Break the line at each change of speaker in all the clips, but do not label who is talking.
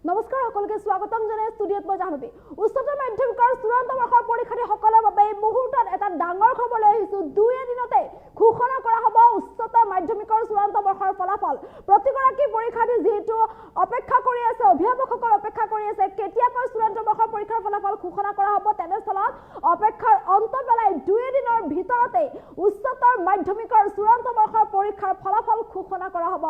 নমস্কাৰ সকলকে স্বাগতম জনাই ষ্টুডিঅত মই জাহ্নবী উচ্চতৰ মাধ্যমিকৰ চূড়ান্ত বৰ্ষৰ পৰীক্ষাৰ্থীসকলৰ বাবে এই মুহূৰ্তত এটা ডাঙৰ খবৰ লৈ আহিছো। 2 দিনতে ঘোষণা কৰা হ'ব উচ্চতৰ মাধ্যমিকৰ চূড়ান্ত বৰ্ষৰ ফলাফল। প্ৰতিগৰাকী পৰীক্ষাৰ্থী যেহেতু অপেক্ষা কৰি আছে, অভিভাৱকসকল অপেক্ষা কৰি আছে কেতিয়াকৈ চূড়ান্ত বৰ্ষৰ পৰীক্ষাৰ ফলাফল ঘোষণা কৰা হ'ব। তেনেস্থলত অপেক্ষাৰ অন্ত পেলাই 2 দিনৰ ভিতৰতে উচ্চতৰ মাধ্যমিকৰ চূড়ান্ত বৰ্ষৰ পৰীক্ষাৰ ফলাফল ঘোষণা কৰা হ'ব।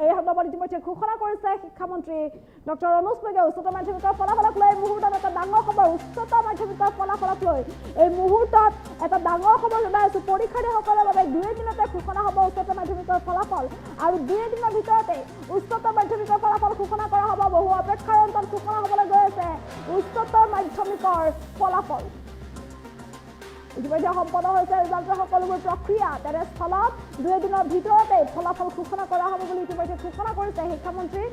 এই সন্দৰ্ভত ইতিমধ্যে ঘোষণা কৰিছে শিক্ষামন্ত্ৰী ডক্টৰ অনুজ পেগুৱে। উচ্চতৰ মাধ্যমিকৰ ফলাফলক লৈ মুহূৰ্তত এটা ডাঙৰ খবৰ। উচ্চতৰ মাধ্যমিকৰ ফলাফলক লৈ এই মুহূৰ্তত এটা ডাঙৰ খবৰ জনাই আছো। পৰীক্ষাৰ্থীসকলৰ বাবে 2 দিনতে ঘোষণা হ'ব উচ্চতৰ মাধ্যমিকৰ ফলাফল আৰু 2 দিনৰ ভিতৰতে উচ্চতৰ মাধ্যমিকৰ ফলাফল ঘোষণা কৰা হ'ব। বহু অপেক্ষাৰ অন্তত ঘোষণা হ'বলৈ গৈ আছে উচ্চতৰ মাধ্যমিকৰ ফলাফল। ইতিমধ্যে সম্পন্ন হৈছে ৰিজাল্টৰ সকলোবোৰ প্ৰক্ৰিয়া। তেনেস্থলত 2 দিনৰ ভিতৰতে ফলাফল ঘোষণা কৰা হ'ব বুলি ইতিমধ্যে ঘোষণা কৰিছে শিক্ষামন্ত্ৰী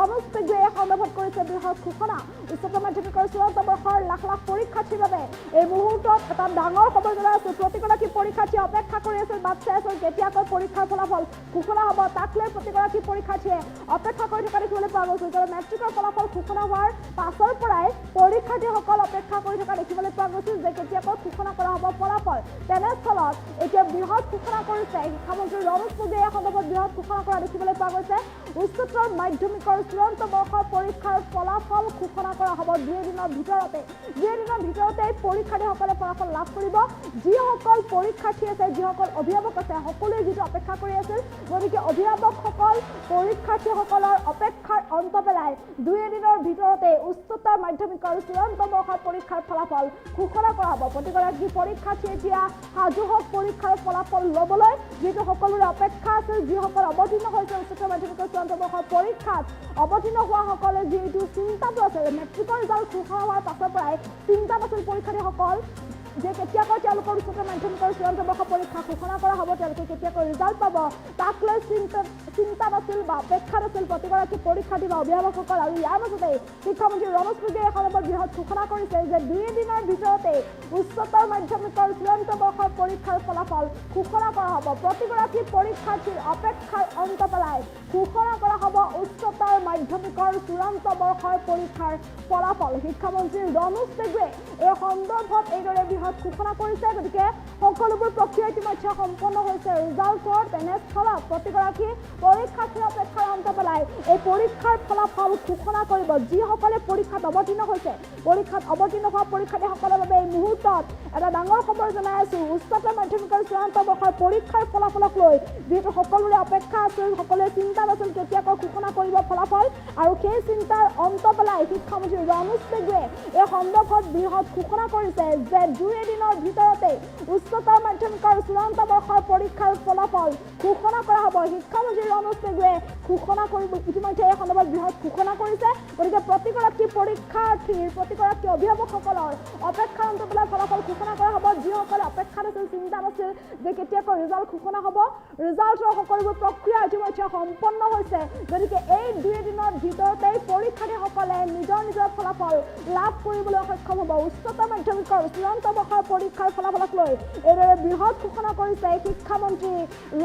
অনুজ পেগুৱে। এই সন্দৰ্ভত কৰিছে বৃহৎ ঘোষণা। উচ্চতৰ মাধ্যমিকৰ চূড়ান্ত বৰ্ষৰ লাখ লাখ পৰীক্ষাৰ্থীৰ বাবে এই মুহূৰ্তত এটা ডাঙৰ খবৰ জনাই আছো। প্ৰতিগৰাকী পৰীক্ষাৰ্থীয়ে অপেক্ষা কৰি আছিল, বাট চাই আছিল কেতিয়াকৈ পৰীক্ষাৰ ফলাফল ঘোষণা হ'ব। তাক লৈ প্ৰতিগৰাকী পৰীক্ষাৰ্থীয়ে অপেক্ষা কৰি থকা দেখিবলৈ পোৱা গৈছে। কাৰণ মেট্ৰিকৰ ফলাফল ঘোষণা হোৱাৰ পাছৰ পৰাই পৰীক্ষাৰ্থীসকল অপেক্ষা কৰি থকা দেখিবলৈ পোৱা গৈছিল যে কেতিয়াকৈ ঘোষণা কৰা হ'ব ফলাফল। তেনেস্থলত এতিয়া বৃহৎ ঘোষণা কৰিছে শিক্ষামন্ত্ৰী অনুজ পেগুৱে। এই সন্দৰ্ভত বৃহৎ ঘোষণা কৰা দেখিবলৈ পোৱা গৈছে। উচ্চতৰ মাধ্যমিকৰ চূড়ান্ত বৰ্ষৰ পৰীক্ষাৰ ফলাফল ঘোষণা কৰা হ'ব 2 দিনৰ ভিতৰতে। 2 দিনৰ ভিতৰতে পৰীক্ষাৰ্থীসকলে ফলাফল লাভ কৰিব। যিসকল পৰীক্ষাৰ্থী আছে, যিসকল অভিভাৱক আছে, সকলোৱে যিটো অপেক্ষা কৰি আছিল, গতিকে অভিভাৱকসকল পৰীক্ষাৰ্থীসকলৰ অপেক্ষাৰ অন্ত পেলাই 2 দিনৰ ভিতৰতে উচ্চতৰ মাধ্যমিকৰ চূড়ান্ত বৰ্ষৰ পৰীক্ষাৰ ফলাফল ঘোষণা কৰা হ'ব। প্ৰতিগৰাকী পৰীক্ষাৰ্থী এতিয়া সাজু হওক পৰীক্ষাৰ ফলাফল ল'বলৈ। যিহেতু সকলোৰে অপেক্ষা আছিল, যিসকল অৱতীৰ্ণ হৈছে উচ্চতৰ মাধ্যমিকৰ চূড়ান্ত বৰ্ষৰ পৰীক্ষাত অৱতীৰ্ণ হোৱাসকলে যিহেতু চিন্তাটো আছিল, মেট্ৰিকৰ ৰিজাল্ট ঘোষণা হোৱাৰ পাছৰ পৰাই চিন্তাত আছিল পৰীক্ষাৰ্থীসকল যে কেতিয়াকৈ তেওঁলোকৰ উচ্চতৰ মাধ্যমিকৰ চূড়ান্ত বৰ্ষৰ পৰীক্ষা ঘোষণা কৰা হ'ব, তেওঁলোকে কেতিয়াকৈ ৰিজাল্ট পাব, তাক লৈ চিন্তাত আছিল বা অপেক্ষাত আছিল প্ৰতিগৰাকী পৰীক্ষাৰ্থী বা অভিভাৱকসকল। আৰু ইয়াৰ মাজতে শিক্ষামন্ত্ৰী অনুজ পেগুৱে এই সন্দৰ্ভত বৃহৎ ঘোষণা কৰিছে যে 2 দিনৰ ভিতৰতে উচ্চতৰ মাধ্যমিকৰ চূড়ান্ত বৰ্ষৰ পৰীক্ষাৰ ফলাফল ঘোষণা কৰা হ'ব। প্ৰতিগৰাকী পৰীক্ষাৰ্থীৰ অপেক্ষাৰ অন্ত পেলাই ঘোষণা কৰা হ'ব উচ্চতৰ মাধ্যমিকৰ চূড়ান্ত বৰ্ষৰ পৰীক্ষাৰ ফলাফল। শিক্ষামন্ত্ৰী অনুজ পেগুৱে এই সন্দৰ্ভত এইদৰে বৃহৎ ঘোষণা কৰিছে। গতিকে সকলোবোৰ প্ৰক্ৰিয়া ইতিমধ্যে সম্পন্ন হৈছে ৰিজাল্টৰ। তেনেস্থলত প্ৰতিগৰাকী পৰীক্ষাৰ্থীৰ অপেক্ষাৰ অন্ত পেলাই এই পৰীক্ষাৰ ফলাফল ঘোষণা কৰিব। যিসকলে পৰীক্ষাত অৱতীৰ্ণ হৈছে, পৰীক্ষাত অৱতীৰ্ণ হোৱা পৰীক্ষাৰ্থীসকলৰ বাবে এই মুহূৰ্তত এটা ডাঙৰ খবৰ জনাই আছো। উচ্চতৰ মাধ্যমিকৰ চূড়ান্ত বৰ্ষৰ পৰীক্ষাৰ ফলাফলক লৈ যিহেতু সকলোৰে অপেক্ষা আছিল, সকলোৱে চিন্তাত আছিল কেতিয়াকৈ ঘোষণা কৰিব ফলাফল, আৰু সেই চিন্তাৰ অন্ত পেলাই শিক্ষামন্ত্ৰী অনুজ পেগুৱে এই সন্দৰ্ভত বৃহৎ ঘোষণা কৰিছে যে 2 দিনৰ ভিতৰতে উচ্চতৰ মাধ্যমিকৰ চূড়ান্ত বৰ্ষৰ পৰীক্ষাৰ ফলাফল ঘোষণা কৰা হ'ব। শিক্ষামন্ত্ৰী অনুজ পেগুৱে ঘোষণা কৰিব ইতিমধ্যে এই সন্দৰ্ভত বৃহৎ ঘোষণা কৰিছে। গতিকে প্ৰতিগৰাকী পৰীক্ষাৰ্থীৰ, প্ৰতিগৰাকী অভিভাৱকসকলৰ অপেক্ষাৰ অন্ত পেলাই ফলাফল ঘোষণা কৰা হ'ব। যিসকলে অপেক্ষাত আছিল, চিন্তাত আছিল যে কেতিয়াকৈ ৰিজাল্ট ঘোষণা হ'ব, ৰিজাল্টৰ সকলোবোৰ প্ৰক্ৰিয়া ইতিমধ্যে সম্পন্ন হৈছে। গতিকে এই 2 দিনৰ ভিতৰতেই পৰীক্ষাৰ্থীসকলে নিজৰ নিজৰ ফলাফল লাভ কৰিবলৈ সক্ষম হ'ব। উচ্চতৰ মাধ্যমিকৰ চূড়ান্ত বৰ্ষৰ পৰীক্ষাৰ ফলাফলক লৈ এইদৰে বৃহৎ ঘোষণা কৰিছে শিক্ষামন্ত্ৰী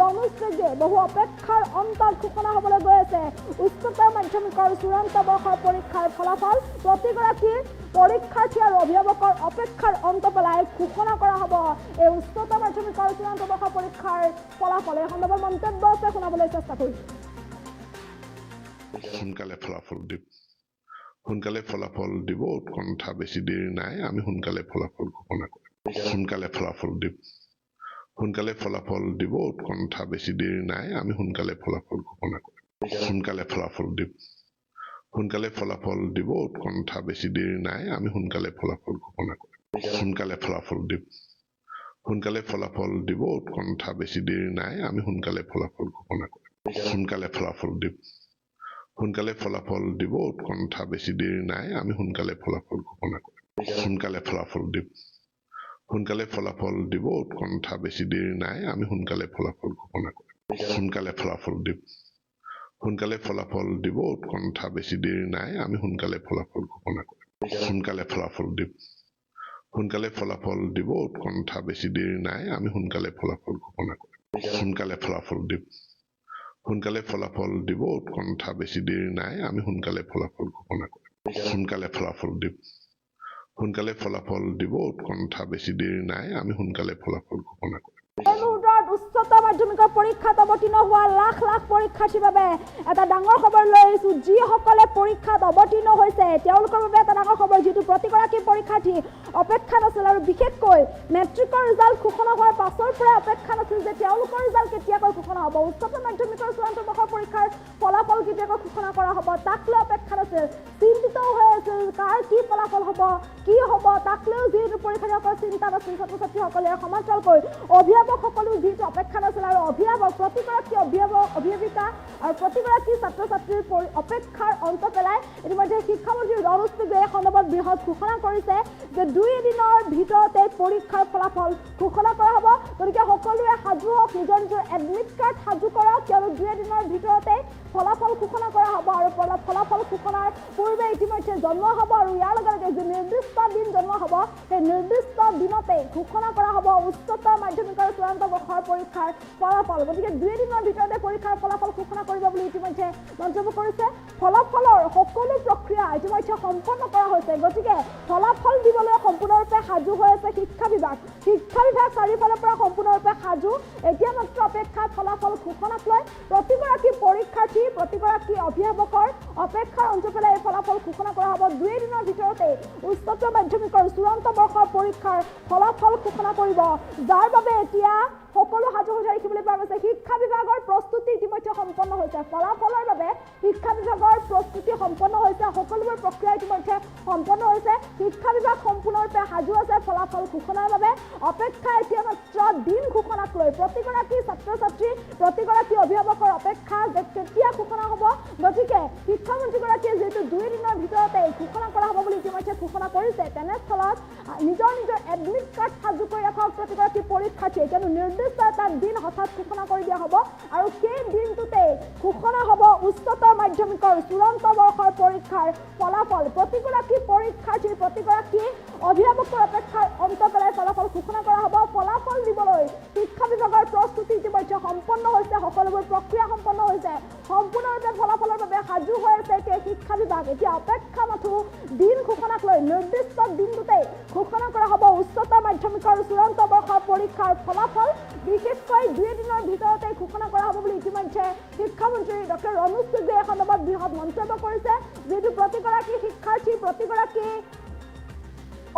অনুজ পেগুৱে। বহু অপেক্ষাৰ অন্তত ঘোষণা হ'বলৈ গৈ আছে উচ্চতৰ মাধ্যমিকৰ চূড়ান্ত বৰ্ষৰ পৰীক্ষাৰ ফলাফল। প্ৰতিগৰাকী পৰীক্ষাৰ্থী আৰু অভিভাৱকৰ অপেক্ষাৰ অন্ত পেলাই ঘোষণা কৰা হ'ব এই উচ্চতৰ মাধ্যমিকৰ চূড়ান্ত বৰ্ষৰ পৰীক্ষাৰ ফলাফল। এই সন্দৰ্ভত মন্তব্য আছে, শুনাবলৈ চেষ্টা কৰিছোঁ।
সোনকালে ফলাফল দিব, উৎকণ্ঠা বেছি দেৰি নাই, আমি সোনকালে ফলাফল ঘোষণা কৰিম। সোনকালে ফলাফল দিব, উৎকণ্ঠা বেছি দেৰি নাই, আমি সোনকালে ফলাফল ঘোষণা কৰিম। সোনকালে ফলাফল দিব, উৎকণ্ঠা বেছি দেৰি নাই, আমি সোনকালে ফলাফল ঘোষণা কৰিম। সোনকালে ফলাফল দিব, উৎকণ্ঠা বেছি দেৰি নাই, আমি সোনকালে ফলাফল ঘোষণা কৰিম। সোনকালে ফলাফল দিব, উৎকণ্ঠা বেছি দেৰি নাই, আমি সোনকালে ফলাফল ঘোষণা কৰিম। সোনকালে ফলাফল দিব, উৎকণ্ঠা বেছি দেৰি নাই, আমি সোনকালে ফলাফল ঘোষণা কৰিম। সোনকালে ফলাফল দিব, উৎকণ্ঠা বেছি দেৰি নাই, আমি সোনকালে ফলাফল ঘোষণা কৰিম। সোনকালে ফলাফল দিব, উৎকণ্ঠা বেছি দেৰি নাই, আমি সোনকালে ফলাফল ঘোষণা কৰিম। সোনকালে সোনকালে ফলাফল দিব উৎকণ্ঠা বেছি দেৰি নাই আমি সোনকালে ফলাফল ঘোষণা কৰিম সোনকালে ফলাফল দিব সোনকালে ফলাফল দিব উৎকণ্ঠা বেছি দেৰি নাই আমি সোনকালে ফলাফল ঘোষণা কৰিম
এই মুহূৰ্তত উচ্চতৰ মাধ্যমিকৰ পৰীক্ষাত অৱতীৰ্ণ হোৱা লাখ লাখ পৰীক্ষাৰ্থীৰ বাবে এটা ডাঙৰ খবৰ লৈ আহিছোঁ যিসকলে পৰীক্ষাত অৱতীৰ্ণ হৈছে তেওঁলোকৰ বাবে এটা ডাঙৰ খবৰ যিটো প্ৰতিগৰাকী পৰীক্ষাৰ্থী অপেক্ষা নাছিল আৰু বিশেষকৈ মেট্ৰিকৰ ৰিজাল্ট ঘোষণা হোৱাৰ পাছৰ পৰা অপেক্ষা নাছিল যে তেওঁলোকৰ ৰিজাল্ট কেতিয়াকৈ ঘোষণা হ'ব উচ্চতৰ মাধ্যমিকৰ চূড়ান্ত বৰ্ষৰ পৰীক্ষাৰ ফলাফল কেতিয়াকৈ ঘোষণা কৰা হ'ব তাক লৈ অপেক্ষা নাছিল চিন্তিতও হৈ আছিল কাৰ কি ফলাফল হ'ব কি হ'ব তাক লৈও যিহেতু পৰীক্ষাৰ্থীসকলৰ চিন্তা নাছিল ছাত্ৰ ছাত্ৰীসকলে সমান্তৰালকৈ অভিভাৱকসকলো যিহেতু অপেক্ষা নাছিল আৰু অভিভাৱক প্ৰতিগৰাকী অভিভাৱিকা আৰু প্ৰতিগৰাকী ছাত্ৰ ছাত্ৰীৰ অপেক্ষাৰ অন্ত পেলাই ইতিমধ্যে শিক্ষামন্ত্ৰী ৰণোজ পেগুৱে এই সন্দৰ্ভত বৃহৎ ঘোষণা কৰিছে যে 2 দিনৰ ভিতৰতে পৰীক্ষাৰ ফলাফল ঘোষণা কৰা হ'ব গতিকে সকলোৱে সাজু হওক নিজৰ নিজৰ এডমিট কাৰ্ড সাজু কৰক কিয়নো 2 দিনৰ ভিতৰতে ফলাফল ঘোষণা কৰা হ'ব আৰু ফলাফল ঘোষণাৰ পূৰ্বে ইতিমধ্যে জন্ম হ'ব আৰু ইয়াৰ লগে লগে যি নিৰ্দিষ্ট দিন জন্ম হ'ব সেই নিৰ্দিষ্ট দিনতে ঘোষণা কৰা হ'ব উচ্চতৰ মাধ্যমিকৰ চূড়ান্ত বৰ্ষৰ পৰীক্ষাৰ ফলাফল গতিকে 2 দিনৰ ভিতৰতে পৰীক্ষাৰ ফলাফল ঘোষণা কৰিব বুলি ইতিমধ্যে মন্তব্য কৰিছে ফলাফলৰ সকলো প্ৰক্ৰিয়া ইতিমধ্যে সম্পন্ন কৰা হৈছে গতিকে ফলাফল দিবলৈ সম্পূৰ্ণৰূপে সাজু হৈ আছে শিক্ষা বিভাগ চাৰিওফালৰ পৰা সম্পূৰ্ণৰূপে সাজু এতিয়া মাত্ৰ অপেক্ষা ফলাফল ঘোষণাক লৈ প্ৰতিগৰাকী পৰীক্ষাৰ্থী প্ৰতিগৰাকী অভিভাৱকৰ অপেক্ষাৰ অন্ত পেলাই এই ফলাফল ঘোষণা কৰা হ'ব 2 দিনৰ ভিতৰতে উচ্চতৰ মাধ্যমিকৰ চূড়ান্ত বৰ্ষৰ পৰীক্ষাৰ ফলাফল ঘোষণা কৰিব যাৰ বাবে এতিয়া সকলো সাজু হৈ দেখিবলৈ পোৱা গৈছে শিক্ষা বিভাগৰ প্ৰস্তুতি ইতিমধ্যে সম্পন্ন হৈছে ফলাফলৰ বাবে শিক্ষা বিভাগৰ প্ৰস্তুতি সম্পন্ন হৈছে সকলোবোৰ প্ৰক্ৰিয়া ইতিমধ্যে সম্পন্ন হৈছে শিক্ষা বিভাগ সম্পূৰ্ণৰূপে সাজু আছে ফলাফল ঘোষণাৰ বাবে অপেক্ষা এতিয়া মাত্ৰ দিন ঘোষণাক লৈ প্ৰতিগৰাকী ছাত্ৰ ছাত্ৰী প্ৰতিগৰাকী অভিভাৱকৰ অপেক্ষা যে কেতিয়া ঘোষণা হ'ব গতিকে শিক্ষামন্ত্ৰীগৰাকীয়ে যিহেতু 2 দিনৰ ভিতৰতে ঘোষণা কৰা হ'ব বুলি ইতিমধ্যে ঘোষণা কৰিছে তেনেস্থলত নিজৰ এডমিট কাৰ্ড সাজু কৰি ৰাখক প্ৰতিগৰাকী পৰীক্ষাৰ্থীয়ে কিয়নো নিৰ্দিষ্ট এটা দিন হঠাৎ ঘোষণা কৰি দিয়া হ'ব আৰু সেই দিনটোতে ঘোষণা হ'ব উচ্চতৰ মাধ্যমিকৰ চূড়ান্ত বৰ্ষৰ পৰীক্ষাৰ ফলাফল প্ৰতিগৰাকী পৰীক্ষাৰ্থীৰ প্ৰতিগৰাকী অভিভাৱকৰ অপেক্ষাৰ অন্ত পেলাই ফলাফল ঘোষণা কৰা হ'ব ফলাফল দিবলৈ শিক্ষা বিভাগৰ প্ৰস্তুতি ইতিমধ্যে সম্পন্ন হৈছে সকলোবোৰ প্ৰক্ৰিয়া সম্পন্ন হৈছে সম্পূৰ্ণৰূপে ফলাফলৰ বাবে সাজু হৈ আছে এতিয়া শিক্ষা বিভাগ এতিয়া অপেক্ষা মাথো দিন ঘোষণাক লৈ নিৰ্দিষ্ট দিনটোতে ঘোষণা কৰা হ'ব উচ্চতৰ মাধ্যমিকৰ চূড়ান্ত বৰ্ষৰ পৰীক্ষাৰ ফলাফল বিশেষকৈ 2 দিনৰ ভিতৰতে ঘোষণা কৰা হ'ব বুলি ইতিমধ্যে শিক্ষামন্ত্ৰী ডক্টৰ ৰণোজ পেগুৱে এই সন্দৰ্ভত বৃহৎ মন্তব্য কৰিছে যিহেতু প্ৰতিগৰাকী শিক্ষাৰ্থী প্ৰতিগৰাকী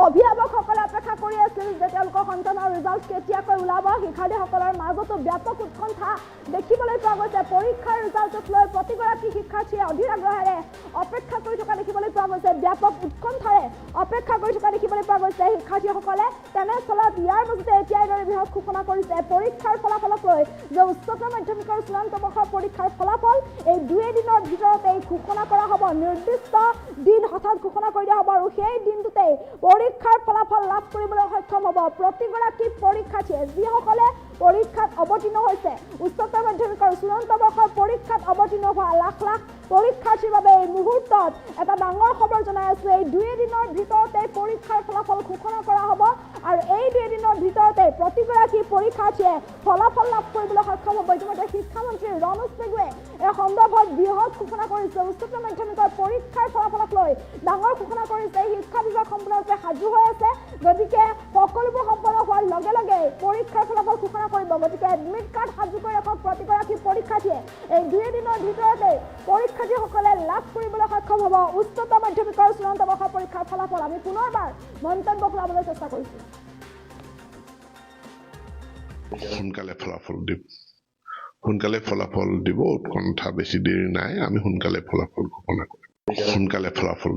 অভিভাৱকসকলে অপেক্ষা কৰি আছিল যে তেওঁলোকৰ সন্তানৰ ৰিজাল্ট কেতিয়াকৈ ওলাব শিক্ষাৰ্থীসকলৰ মাজতো ব্যাপক উৎকণ্ঠা দেখিবলৈ পোৱা গৈছে পৰীক্ষাৰ ৰিজাল্টক লৈ প্ৰতিগৰাকী শিক্ষাৰ্থীয়ে অধীৰ আগ্ৰহেৰে অপেক্ষা কৰি থকা দেখিবলৈ পোৱা গৈছে ব্যাপক উৎকণ্ঠাৰে অপেক্ষা কৰি থকা দেখিবলৈ পোৱা গৈছে শিক্ষাৰ্থীসকলে তেনেস্থলত ইয়াৰ মাজতে এতিয়া এইদৰে বৃহৎ ঘোষণা কৰিছে পৰীক্ষাৰ ফলাফলক লৈ যে উচ্চতৰ মাধ্যমিকৰ চূড়ান্ত বৰ্ষৰ পৰীক্ষাৰ ফলাফল এই 2 দিনৰ ভিতৰতে ঘোষণা কৰা হ'ব নিৰ্দিষ্ট দিন হঠাৎ ঘোষণা কৰি দিয়া হ'ব আৰু সেই দিনটোতে পৰীক্ষাৰ ফলাফল লাভ কৰিবলৈ সক্ষম হ'ব প্ৰতিগৰাকী পৰীক্ষাৰ্থীয়ে যিসকলে পৰীক্ষাত অৱতীৰ্ণ হৈছে উচ্চতৰ মাধ্যমিকৰ চূড়ান্ত বৰ্ষৰ পৰীক্ষাত অৱতীৰ্ণ হোৱা লাখ লাখ পৰীক্ষাৰ্থীৰ বাবে এই মুহূৰ্তত এটা ডাঙৰ খবৰ জনাই আছোঁ এই 2 দিনৰ ভিতৰতে পৰীক্ষাৰ ফলাফল ঘোষণা কৰা হ'ব আৰু এই 2 দিনৰ ভিতৰতে প্ৰতিগৰাকী পৰীক্ষাৰ্থীয়ে ফলাফল লাভ কৰিবলৈ সক্ষম হ'ব ইতিমধ্যে শিক্ষামন্ত্ৰী ৰণোজ পেগুৱে এই সন্দৰ্ভত বৃহৎ ঘোষণা কৰিছে উচ্চতৰ মাধ্যমিকৰ পৰীক্ষাৰ ফলাফলক লৈ ডাঙৰ ঘোষণা কৰিছে শিক্ষা বিভাগ সম্পূৰ্ণৰূপে সাজু হৈ আছে গতিকে সকলোবোৰ সম্পন্ন হোৱাৰ লগে লগে পৰীক্ষাৰ ফলাফল ঘোষণা কৰিব গতিকে এডমিট কাৰ্ড সাজু কৰি ৰাখক প্ৰতিগৰাকী পৰীক্ষাৰ্থীয়ে এই 2 দিনৰ ভিতৰতে পৰীক্ষাৰ্থীসকলে লাভ কৰিবলৈ সক্ষম হ'ব উচ্চতৰ মাধ্যমিকৰ চূড়ান্ত বৰ্ষৰ পৰীক্ষাৰ ফলাফল আমি পুনৰবাৰ মন্তব্য কৰাবলৈ চেষ্টা কৰিছোঁ
সোনকালে ফলাফল দিব উৎকণ্ঠা বেছি দেৰি নাই আমি সোনকালে ফলাফল ঘোষণা কৰিম সোনকালে ফলাফল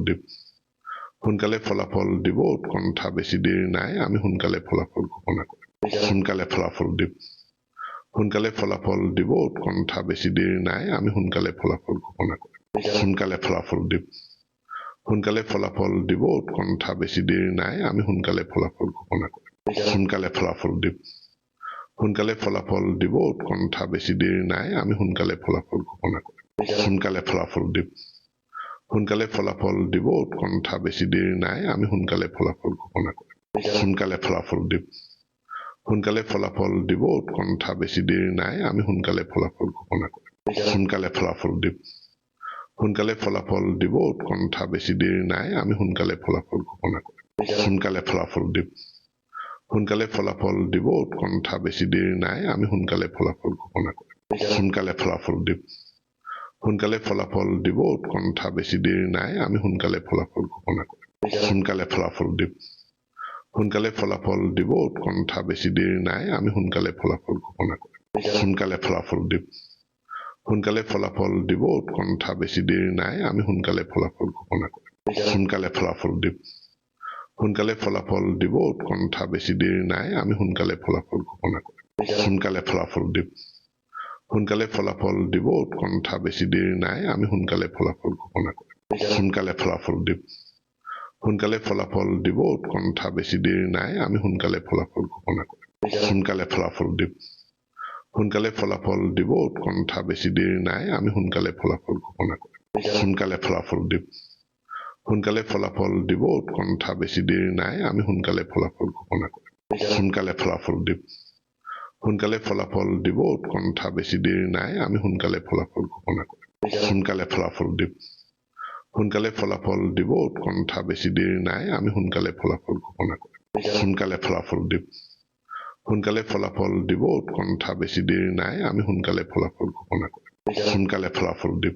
দিব উৎকণ্ঠা বেছি দেৰি নাই আমি সোনকালে ফলাফল ঘোষণা কৰিম সোনকালে ফলাফল দিব উৎকণ্ঠা বেছি দেৰি নাই আমি সোনকালে ফলাফল ঘোষণা কৰিম সোনকালে ফলাফল দিব উৎকণ্ঠা বেছি দেৰি নাই আমি সোনকালে ফলাফল ঘোষণা কৰিম সোনকালে ফলাফল দিব উৎকণ্ঠা বেছি দেৰি নাই আমি সোনকালে ফলাফল ঘোষণা কৰিম সোনকালে ফলাফল দিব উৎকণ্ঠা বেছি দেৰি নাই আমি সোনকালে ফলাফল ঘোষণা কৰিম সোনকালে ফলাফল দিব উৎকণ্ঠা বেছি দেৰি নাই আমি সোনকালে ফলাফল ঘোষণা কৰিম সোনকালে ফলাফল দিম সোনকালে ফলাফল দিব উৎকণ্ঠা বেছি দেৰি নাই আমি সোনকালে ফলাফল ঘোষণা কৰিম সোনকালে ফলাফল দিম সোনকালে ফলাফল দিব উৎকণ্ঠা বেছি দেৰি নাই আমি সোনকালে ফলাফল ঘোষণা কৰিম সোনকালে ফলাফল দিম সোনকালে ফলাফল দিব উৎকণ্ঠা বেছি দেৰি নাই আমি সোনকালে ফলাফল ঘোষণা কৰিম সোনকালে ফলাফল দিম সোনকালে ফলাফল দিব উৎকণ্ঠা বেছি দেৰি নাই আমি সোনকালে ফলাফল ঘোষণা কৰিম সোনকালে ফলাফল দিম সোনকালে ফলাফল দিব উৎকণ্ঠা বেছি দেৰি নাই আমি সোনকালে ফলাফল ঘোষণা কৰিম সোনকালে ফলাফল দিম সোনকালে ফলাফল দিব উৎকণ্ঠা বেছি দেৰি নাই আমি সোনকালে ফলাফল ঘোষণা কৰিম সোনকালে ফলাফল দিম সোনকালে ফলাফল দিব উৎকণ্ঠা বেছি দেৰি নাই আমি সোনকালে ফলাফল ঘোষণা কৰিম সোনকালে ফলাফল দিম সোনকালে ফলাফল দিব উৎকণ্ঠা বেছি দেৰি নাই আমি সোনকালে ফলাফল ঘোষণা কৰিম সোনকালে ফলাফল দিম সোনকালে ফলাফল দিব উৎকণ্ঠা বেছি দেৰি নাই আমি সোনকালে ফলাফল ঘোষণা কৰিম সোনকালে ফলাফল দিম সোনকালে ফলাফল দিব উৎকণ্ঠা বেছি দেৰি নাই আমি সোনকালে ফলাফল ঘোষণা কৰিম সোনকালে ফলাফল দিম সোনকালে ফলাফল দিব উৎকণ্ঠা বেছি দেৰি নাই আমি সোনকালে ফলাফল ঘোষণা কৰিম সোনকালে ফলাফল দিম সোনকালে ফলাফল দিব উৎকণ্ঠা বেছি দেৰি নাই আমি সোনকালে ফলাফল ঘোষণা কৰিম সোনকালে ফলাফল দিম সোনকালে ফলাফল দিব উৎকণ্ঠা বেছি দেৰি নাই আমি সোনকালে ফলাফল ঘোষণা কৰিম সোনকালে ফলাফল দিম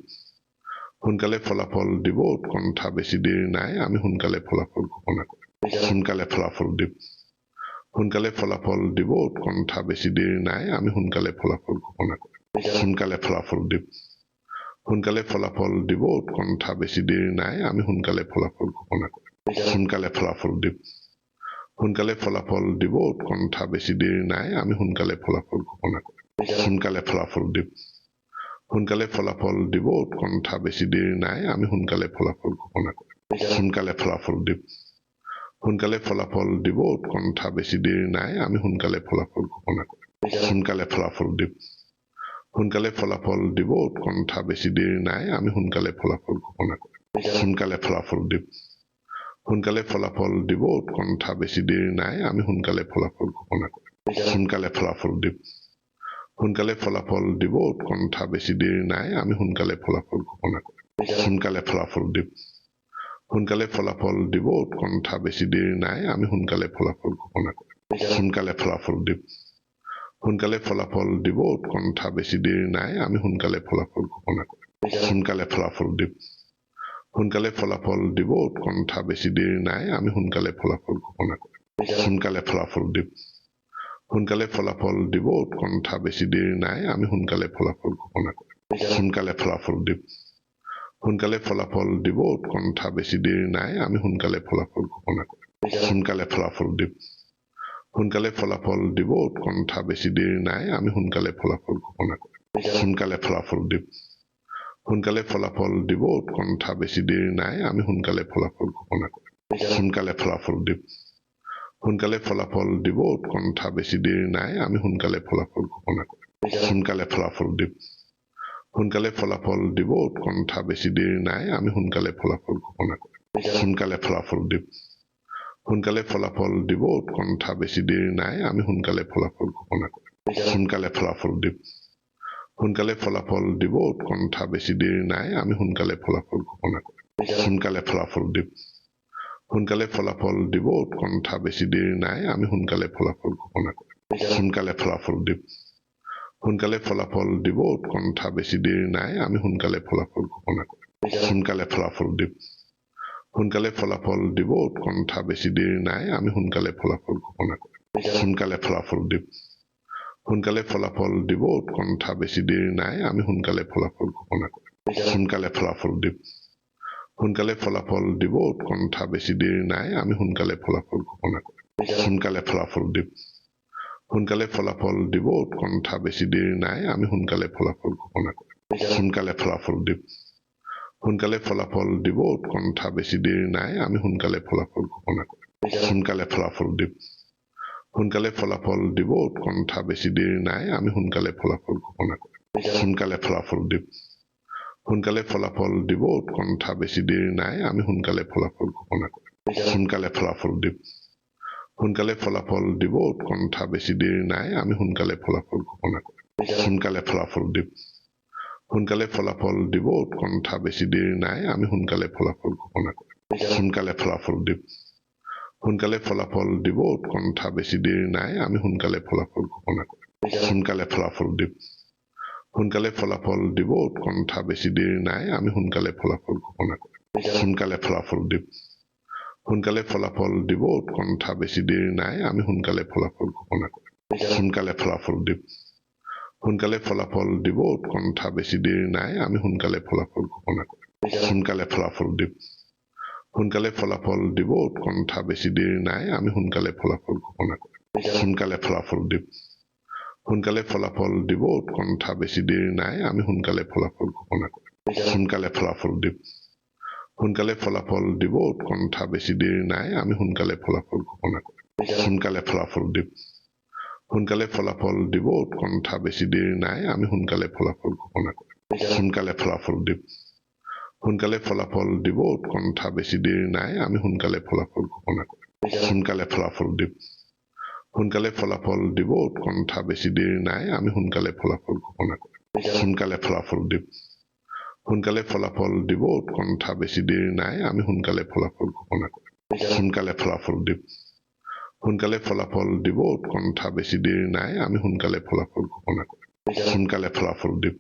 সোনকালে ফলাফল দিব উৎকণ্ঠা বেছি দেৰি নাই আমি সোনকালে ফলাফল ঘোষণা কৰিম সোনকালে ফলাফল দিম সোনকালে ফলাফল দিব উৎকণ্ঠা বেছি দেৰি নাই আমি সোনকালে ফলাফল ঘোষণা কৰিম সোনকালে ফলাফল দিম সোনকালে ফলাফল দিব উৎকণ্ঠা বেছি দেৰি নাই আমি সোনকালে ফলাফল ঘোষণা কৰিম সোনকালে ফলাফল দিম সোনকালে ফলাফল দিব উৎকণ্ঠা বেছি দেৰি নাই আমি সোনকালে ফলাফল ঘোষণা কৰিম সোনকালে ফলাফল দিম সোনকালে ফলাফল দিব উৎকণ্ঠা বেছি দেৰি নাই আমি সোনকালে ফলাফল ঘোষণা কৰিম সোনকালে ফলাফল দিম সোনকালে ফলাফল দিব উৎকণ্ঠা বেছি দেৰি নাই আমি সোনকালে ফলাফল ঘোষণা কৰিম সোনকালে ফলাফল দিম সোনকালে ফলাফল দিব উৎকণ্ঠা বেছি দেৰি নাই আমি সোনকালে ফলাফল ঘোষণা কৰিম সোনকালে ফলাফল দিম সোনকালে ফলাফল দিব উৎকণ্ঠা বেছি দেৰি নাই আমি সোনকালে ফলাফল ঘোষণা কৰিম সোনকালে ফলাফল দিম সোনকালে ফলাফল দিব উৎকণ্ঠা বেছি দেৰি নাই আমি সোনকালে ফলাফল ঘোষণা কৰিম সোনকালে ফলাফল দিম সোনকালে ফলাফল দিব উৎকণ্ঠা বেছি দেৰি নাই আমি সোনকালে ফলাফল ঘোষণা কৰিম সোনকালে ফলাফল দিম সোনকালে ফলাফল দিব উৎকণ্ঠা বেছি দেৰি নাই আমি সোনকালে ফলাফল ঘোষণা কৰিম সোনকালে ফলাফল দিম সোনকালে ফলাফল দিব উৎকণ্ঠা বেছি দেৰি নাই আমি সোনকালে ফলাফল ঘোষণা কৰিম সোনকালে ফলাফল দিম সোনকালে ফলাফল দিব উৎকণ্ঠা বেছি দেৰি নাই আমি সোনকালে ফলাফল ঘোষণা কৰিম সোনকালে ফলাফল দিম সোনকালে ফলাফল দিব উৎকণ্ঠা বেছি দেৰি নাই আমি সোনকালে ফলাফল ঘোষণা কৰিম সোনকালে ফলাফল দিম সোনকালে ফলাফল দিব উৎকণ্ঠা বেছি দেৰি নাই আমি সোনকালে ফলাফল ঘোষণা কৰিম সোনকালে ফলাফল দিম সোনকালে ফলাফল দিব উৎকণ্ঠা বেছি দেৰি নাই আমি সোনকালে ফলাফল ঘোষণা কৰিম সোনকালে ফলাফল দিম সোনকালে ফলাফল দিব উৎকণ্ঠা বেছি দেৰি নাই আমি সোনকালে ফলাফল ঘোষণা কৰিম সোনকালে ফলাফল দিম সোনকালে ফলাফল দিব উৎকণ্ঠা বেছি দেৰি নাই আমি সোনকালে ফলাফল ঘোষণা কৰিম সোনকালে ফলাফল দিম সোনকালে ফলাফল দিব উৎকণ্ঠা বেছি দেৰি নাই আমি সোনকালে ফলাফল ঘোষণা কৰিম সোনকালে ফলাফল দিম সোনকালে ফলাফল দিব উৎকণ্ঠা বেছি দেৰি নাই আমি সোনকালে ফলাফল ঘোষণা কৰিম সোনকালে ফলাফল দিম সোনকালে ফলাফল দিব উৎকণ্ঠা বেছি দেৰি নাই আমি সোনকালে ফলাফল ঘোষণা কৰিম সোনকালে ফলাফল দিম সোনকালে ফলাফল দিব উৎকণ্ঠা বেছি দেৰি নাই আমি সোনকালে ফলাফল ঘোষণা কৰিম সোনকালে ফলাফল দিম সোনকালে ফলাফল দিব উৎকণ্ঠা বেছি দেৰি নাই আমি সোনকালে ফলাফল ঘোষণা কৰিম সোনকালে ফলাফল দিম সোনকালে ফলাফল দিব উৎকণ্ঠা বেছি দেৰি নাই আমি সোনকালে ফলাফল ঘোষণা কৰিম সোনকালে ফলাফল দিম সোনকালে ফলাফল দিব উৎকণ্ঠা বেছি দেৰি নাই আমি সোনকালে ফলাফল ঘোষণা কৰিম সোনকালে ফলাফল দিম সোনকালে ফলাফল দিব উৎকণ্ঠা বেছি দেৰি নাই আমি সোনকালে ফলাফল ঘোষণা কৰিম সোনকালে ফলাফল দিম সোনকালে ফলাফল দিব উৎকণ্ঠা বেছি দেৰি নাই আমি সোনকালে ফলাফল ঘোষণা কৰিম সোনকালে ফলাফল দিম সোনকালে ফলাফল দিব উৎকণ্ঠা বেছি দেৰি নাই আমি সোনকালে ফলাফল ঘোষণা কৰিম সোনকালে ফলাফল দিম সোনকালে ফলাফল দিব উৎকণ্ঠা বেছি দেৰি নাই আমি সোনকালে ফলাফল ঘোষণা কৰিম সোনকালে ফলাফল দিম সোনকালে ফলাফল দিব উৎকণ্ঠা বেছি দেৰি নাই আমি সোনকালে ফলাফল ঘোষণা কৰিম সোনকালে ফলাফল দিম সোনকালে ফলাফল দিব উৎকণ্ঠা বেছি দেৰি নাই আমি সোনকালে ফলাফল ঘোষণা কৰিম সোনকালে ফলাফল দিব সোনকালে ফলাফল দিব উৎকণ্ঠা বেছি দেৰি নাই আমি সোনকালে ফলাফল ঘোষণা কৰিম সোনকালে ফলাফল দিব সোনকালে ফলাফল দিব উৎকণ্ঠা বেছি দেৰি নাই আমি সোনকালে ফলাফল ঘোষণা কৰিম সোনকালে ফলাফল দিব সোনকালে ফলাফল দিব উৎকণ্ঠা বেছি দেৰি নাই আমি সোনকালে ফলাফল ঘোষণা কৰিম সোনকালে ফলাফল দিব সোনকালে ফলাফল দিব উৎকণ্ঠা বেছি দেৰি নাই আমি সোনকালে ফলাফল ঘোষণা কৰিম সোনকালে ফলাফল দিব সোনকালে ফলাফল দিব উৎকণ্ঠা বেছি দেৰি নাই আমি সোনকালে ফলাফল ঘোষণা কৰিম সোনকালে ফলাফল দিব সোনকালে ফলাফল দিব উৎকণ্ঠা বেছি দেৰি নাই আমি সোনকালে ফলাফল ঘোষণা কৰিম সোনকালে ফলাফল দিব সোনকালে ফলাফল দিব উৎকণ্ঠা বেছি দেৰি নাই আমি সোনকালে ফলাফল ঘোষণা কৰিম সোনকালে ফলাফল দিব সোনকালে ফলাফল দিব উৎকণ্ঠা বেছি দেৰি নাই আমি সোনকালে ফলাফল ঘোষণা কৰিম সোনকালে ফলাফল দিব সোনকালে ফলাফল দিব উৎকণ্ঠা বেছি দেৰি নাই আমি সোনকালে ফলাফল ঘোষণা কৰিম সোনকালে ফলাফল দিব সোনকালে ফলাফল দিব উৎকণ্ঠা বেছি দেৰি নাই আমি সোনকালে ফলাফল ঘোষণা কৰিম সোনকালে ফলাফল দিব সোনকালে ফলাফল দিব উৎকণ্ঠা বেছি দেৰি নাই আমি সোনকালে ফলাফল ঘোষণা কৰিম সোনকালে ফলাফল দিব সোনকালে ফলাফল দিব উৎকণ্ঠা বেছি দেৰি নাই আমি সোনকালে ফলাফল ঘোষণা কৰিম সোনকালে ফলাফল দিব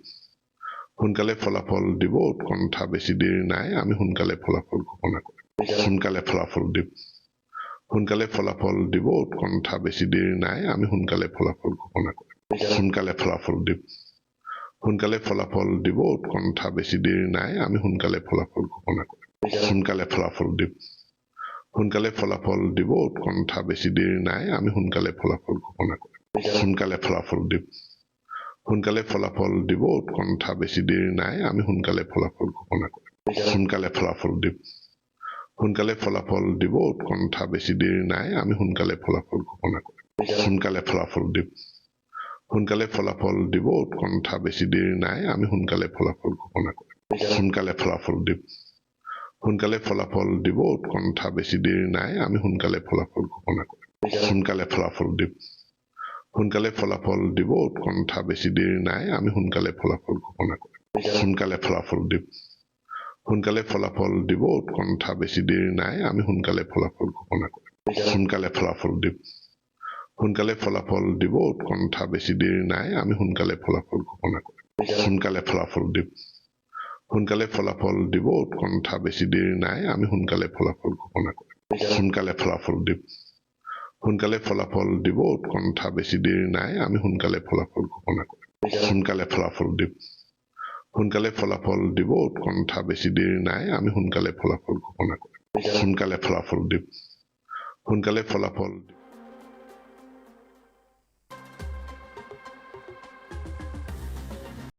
সোনকালে ফলাফল দিব উৎকণ্ঠা বেছি দেৰি নাই আমি সোনকালে ফলাফল ঘোষণা কৰিম সোনকালে ফলাফল দিব সোনকালে ফলাফল দিব উৎকণ্ঠা বেছি দেৰি নাই আমি সোনকালে ফলাফল ঘোষণা কৰিম সোনকালে ফলাফল দিব সোনকালে ফলাফল দিব উৎকণ্ঠা বেছি দেৰি নাই আমি সোনকালে ফলাফল ঘোষণা কৰিম সোনকালে ফলাফল দিব সোনকালে ফলাফল দিব উৎকণ্ঠা বেছি দেৰি নাই আমি সোনকালে ফলাফল ঘোষণা কৰিম সোনকালে ফলাফল দিব সোনকালে ফলাফল দিব উৎকণ্ঠা বেছি দেৰি নাই আমি সোনকালে ফলাফল ঘোষণা কৰিম সোনকালে ফলাফল দিব সোনকালে ফলাফল দিব উৎকণ্ঠা বেছি দেৰি নাই আমি সোনকালে ফলাফল ঘোষণা কৰিম সোনকালে ফলাফল দিব সোনকালে ফলাফল দিব উৎকণ্ঠা বেছি দেৰি নাই আমি সোনকালে ফলাফল ঘোষণা কৰিম সোনকালে ফলাফল দিব সোনকালে ফলাফল দিব উৎকণ্ঠা বেছি দেৰি নাই আমি সোনকালে ফলাফল ঘোষণা কৰিম সোনকালে ফলাফল দিব সোনকালে ফলাফল দিব উৎকণ্ঠা বেছি দেৰি নাই আমি সোনকালে ফলাফল ঘোষণা কৰিম সোনকালে ফলাফল দিব সোনকালে ফলাফল দিব উৎকণ্ঠা বেছি দেৰি নাই আমি সোনকালে ফলাফল ঘোষণা কৰিম সোনকালে ফলাফল দিব সোনকালে ফলাফল দিব উৎকণ্ঠা বেছি দেৰি নাই আমি সোনকালে ফলাফল ঘোষণা কৰিম সোনকালে ফলাফল দিব সোনকালে ফলাফল দিব উৎকণ্ঠা বেছি দেৰি নাই আমি সোনকালে ফলাফল ঘোষণা কৰিম সোনকালে ফলাফল দিব সোনকালে ফলাফল দিব উৎকণ্ঠা বেছি দেৰি নাই আমি সোনকালে ফলাফল ঘোষণা কৰিম সোনকালে ফলাফল দিব সোনকালে ফলাফল দিব উৎকণ্ঠা বেছি দেৰি নাই আমি সোনকালে ফলাফল ঘোষণা কৰিম সোনকালে ফলাফল দিব সোনকালে ফলাফল